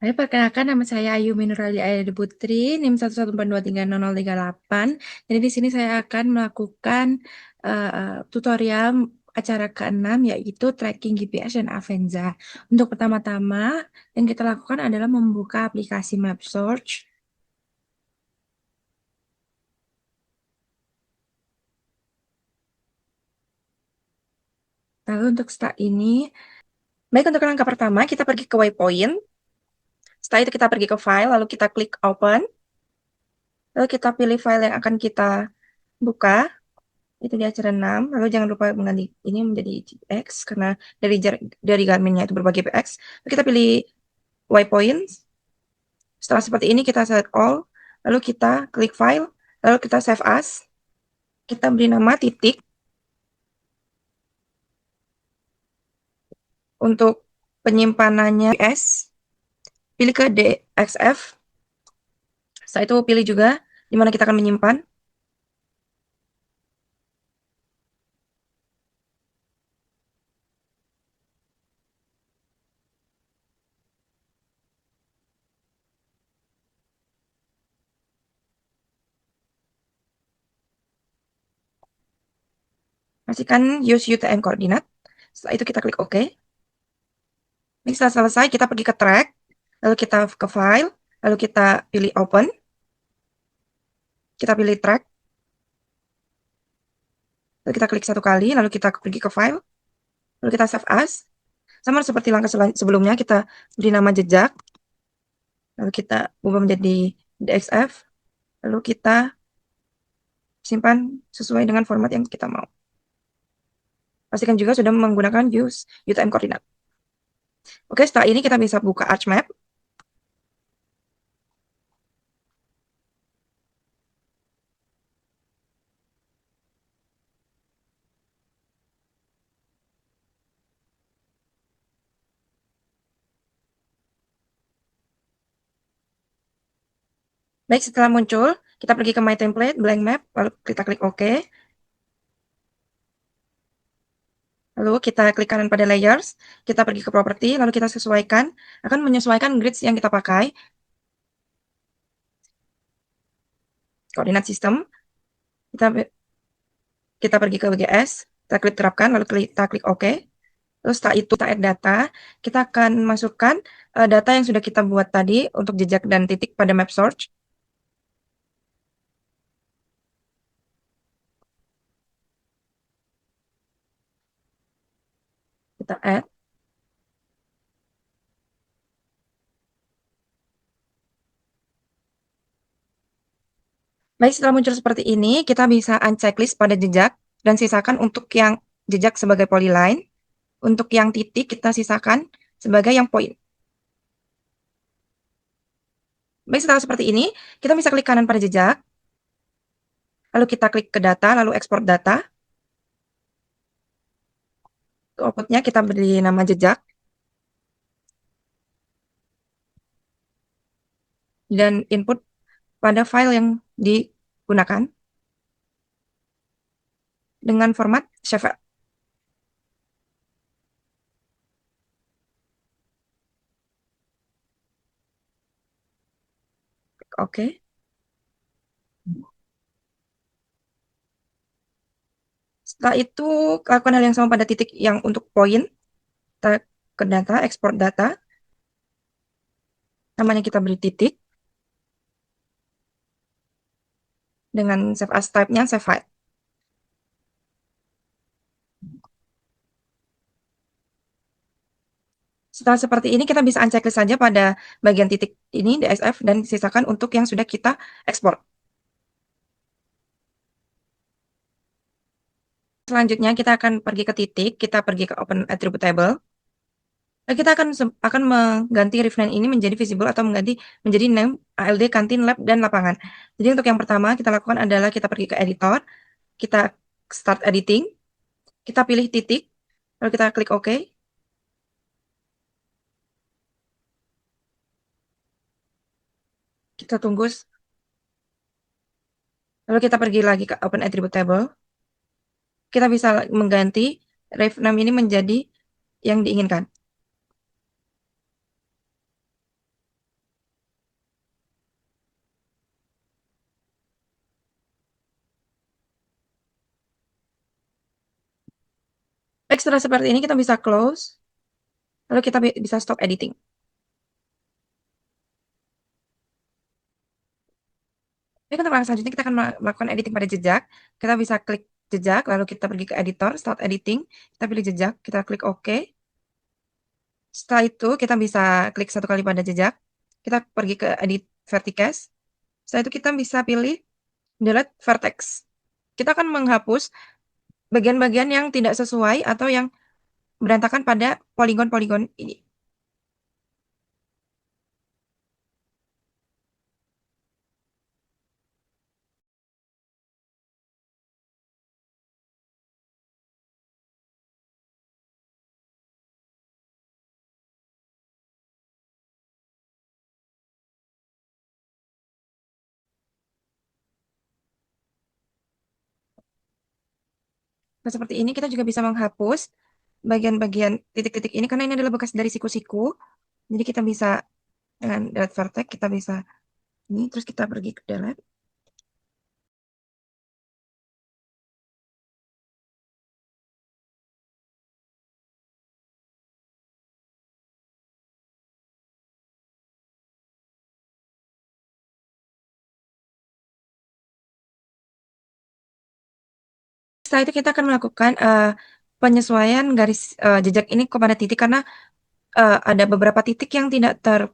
Hai, perkenalkan nama saya Ayu Minurali Ayadi Putri, NIM 114230038. Jadi di sini saya akan melakukan tutorial acara ke-6 yaitu tracking GPS dan Avenza. Untuk pertama-tama yang kita lakukan adalah membuka aplikasi Map Search. Lalu untuk start ini, baik untuk langkah pertama kita pergi ke waypoint. Setelah itu kita pergi ke file, lalu kita klik open. Lalu kita pilih file yang akan kita buka. Itu di acara 6. Lalu jangan lupa mengganti ini menjadi GPX karena dari Garmin-nya itu berbagi GPX. Lalu kita pilih waypoint. Setelah seperti ini kita select all, lalu kita klik file, lalu kita save as. Kita beri nama titik. Untuk penyimpanannya GPS, pilih ke DXF. Setelah itu pilih juga di mana kita akan menyimpan. Pastikan use UTM koordinat. Setelah itu kita klik OK. Ini setelah selesai, kita pergi ke track, lalu kita ke file, lalu kita pilih open. Kita pilih track. Lalu kita klik satu kali, lalu kita pergi ke file, lalu kita save as. Sama seperti langkah sebelumnya, kita beri nama jejak, lalu kita ubah menjadi DXF, lalu kita simpan sesuai dengan format yang kita mau. Pastikan juga sudah menggunakan use UTM koordinat. Oke, setelah ini kita bisa buka ArchMap. Baik, setelah muncul, kita pergi ke My Template, Blank Map, lalu kita klik OK. Lalu kita klik kanan pada Layers, kita pergi ke Property, lalu kita sesuaikan, akan menyesuaikan grids yang kita pakai. Koordinat sistem, kita pergi ke WGS, kita klik terapkan, lalu kita klik OK. Terus setelah itu kita add data, kita akan masukkan data yang sudah kita buat tadi untuk jejak dan titik pada map search. Kita add. Baik, setelah muncul seperti ini, kita bisa unchecklist pada jejak dan sisakan untuk yang jejak sebagai polyline. Untuk yang titik kita sisakan sebagai yang point. Baik, setelah seperti ini, kita bisa klik kanan pada jejak. Lalu kita klik ke data, lalu export data. Outputnya kita beri nama jejak. Dan input pada file yang digunakan dengan format Sheffield. Oke. Setelah itu, lakukan hal yang sama pada titik yang untuk point. Kita ke data, export data. Namanya kita beri titik. Dengan save as type-nya save file. Setelah seperti ini, kita bisa unchecklist saja pada bagian titik ini, DXF, dan sisakan untuk yang sudah kita ekspor. Selanjutnya, kita akan pergi ke titik, kita pergi ke Open Attribute Table. Dan kita akan mengganti reference ini menjadi visible atau mengganti menjadi name, ALD, kantin, lab, dan lapangan. Jadi untuk yang pertama kita lakukan adalah kita pergi ke editor, kita start editing, kita pilih titik, lalu kita klik OK. Kita tunggu. Lalu kita pergi lagi ke Open Attribute Table. Kita bisa mengganti ref name ini menjadi yang diinginkan. Baik, setelah seperti ini kita bisa close, lalu kita bisa stop editing. Baik, untuk langkah selanjutnya kita akan melakukan editing pada jejak. Kita bisa klik jejak, lalu kita pergi ke editor, start editing, kita pilih jejak, kita klik OK. Setelah itu kita bisa klik satu kali pada jejak, kita pergi ke edit vertex. Setelah itu kita bisa pilih delete vertex. Kita akan menghapus bagian-bagian yang tidak sesuai atau yang berantakan pada poligon-poligon ini. Nah, seperti ini kita juga bisa menghapus bagian-bagian titik-titik ini karena ini adalah bekas dari siku-siku. Jadi kita bisa dengan delete vertex, kita bisa ini, terus kita pergi ke delete. Setelah itu kita akan melakukan penyesuaian garis jejak ini kepada titik karena ada beberapa titik yang tidak ter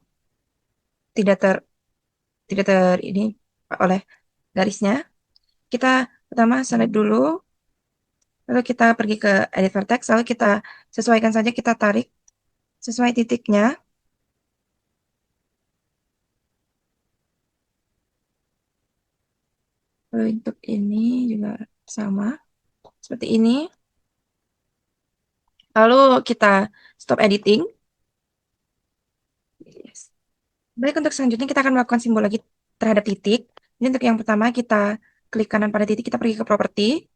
tidak ter ini oleh garisnya. Kita pertama select dulu, lalu kita pergi ke edit vertex, lalu kita sesuaikan saja, kita tarik sesuai titiknya. Lalu untuk ini juga sama seperti ini. Lalu kita stop editing. Yes. Baik, untuk selanjutnya kita akan melakukan simbol lagi terhadap titik. Ini untuk yang pertama kita klik kanan pada titik, kita pergi ke properti.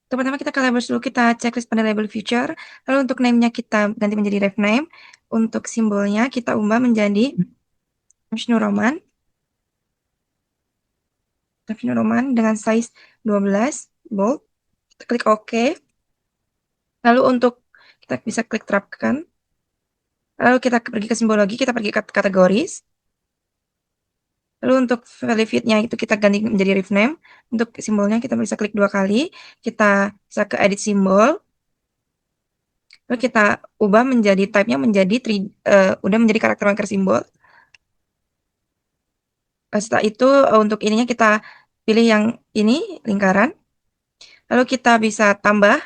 Untuk pertama kita ke labels dulu, kita checklist pada label feature. Lalu untuk name-nya kita ganti menjadi ref name. Untuk simbolnya kita ubah menjadi Vishnu Roman. Vishnu Roman dengan size 12 bold. Kita klik OK. Lalu untuk kita bisa klik terapkan. Lalu kita pergi ke simbologi, kita pergi ke kategoris. Lalu untuk value feed-nya itu kita ganti menjadi ref name. Untuk simbolnya kita bisa klik 2 kali. Kita bisa ke edit simbol. Lalu kita ubah menjadi type-nya menjadi udah menjadi karakter marker simbol. Setelah itu untuk ininya kita pilih yang ini lingkaran. Lalu kita bisa tambah.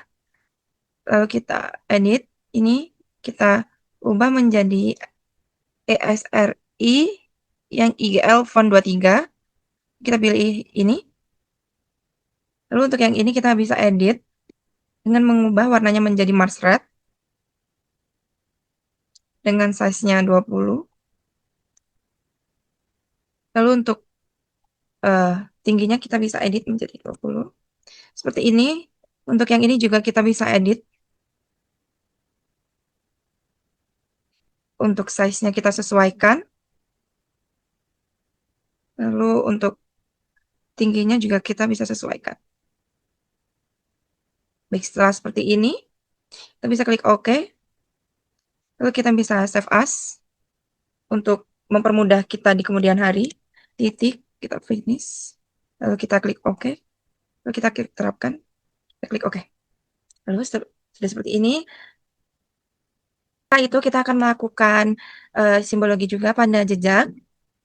Lalu kita edit. Ini kita ubah menjadi ESRI yang IGL font 23. Kita pilih ini. Lalu untuk yang ini kita bisa edit dengan mengubah warnanya menjadi Mars Red dengan size-nya 20. Lalu untuk tingginya kita bisa edit menjadi 20. Seperti ini. Untuk yang ini juga kita bisa edit. Untuk size-nya kita sesuaikan. Lalu untuk tingginya juga kita bisa sesuaikan. Baik, setelah seperti ini, kita bisa klik OK. Lalu kita bisa save as untuk mempermudah kita di kemudian hari. Titik, kita finish. Lalu kita klik OK. Lalu kita klik terapkan. Kita klik OK. Lalu sudah seperti ini. Setelah itu kita akan melakukan simbologi juga pada jejak.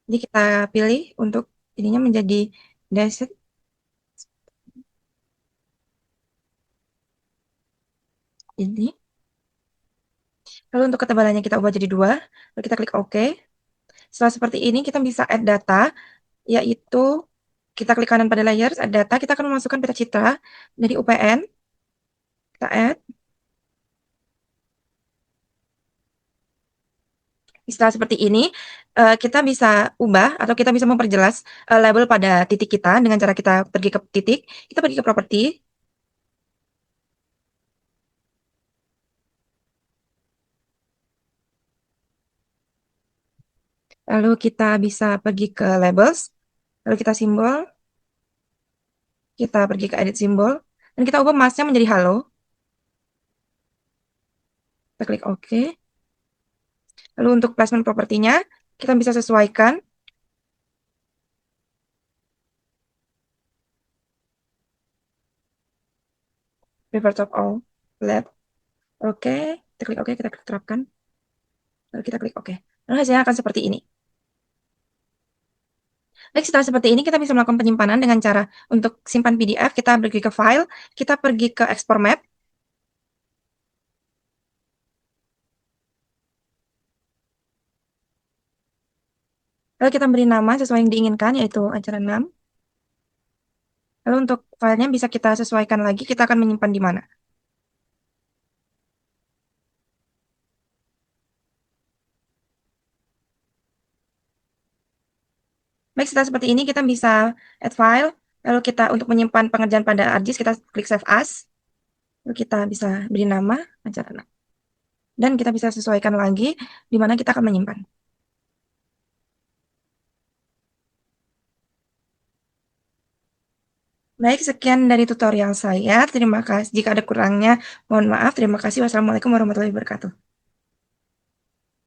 Jadi kita pilih untuk ininya menjadi dashed. Ini. Lalu untuk ketebalannya kita ubah jadi 2. Lalu kita klik OK. Setelah seperti ini kita bisa add data, yaitu kita klik kanan pada layers, add data, kita akan memasukkan peta citra dari UPN. Kita add. Setelah seperti ini, kita bisa ubah atau kita bisa memperjelas label pada titik kita dengan cara kita pergi ke titik, kita pergi ke properti. Lalu kita bisa pergi ke labels, lalu kita simbol, kita pergi ke edit simbol, dan kita ubah masknya menjadi halo. Kita klik OK. Lalu untuk placement propertinya, kita bisa sesuaikan. Prefer top all, left. Oke, kita klik OK, kita klik terapkan. Lalu kita klik OK. Lalu hasilnya akan seperti ini. Baik, setelah seperti ini kita bisa melakukan penyimpanan dengan cara untuk simpan PDF, kita pergi ke file, kita pergi ke export map. Lalu kita beri nama sesuai yang diinginkan, yaitu acara 6. Lalu untuk filenya bisa kita sesuaikan lagi, kita akan menyimpan di mana. Baik, setelah seperti ini kita bisa add file, lalu kita untuk menyimpan pengerjaan pada ArcGIS, kita klik Save As, lalu kita bisa beri nama acara 6. Dan kita bisa sesuaikan lagi di mana kita akan menyimpan. Baik, sekian dari tutorial saya. Terima kasih. Jika ada kurangnya, mohon maaf. Terima kasih. Wassalamualaikum warahmatullahi wabarakatuh.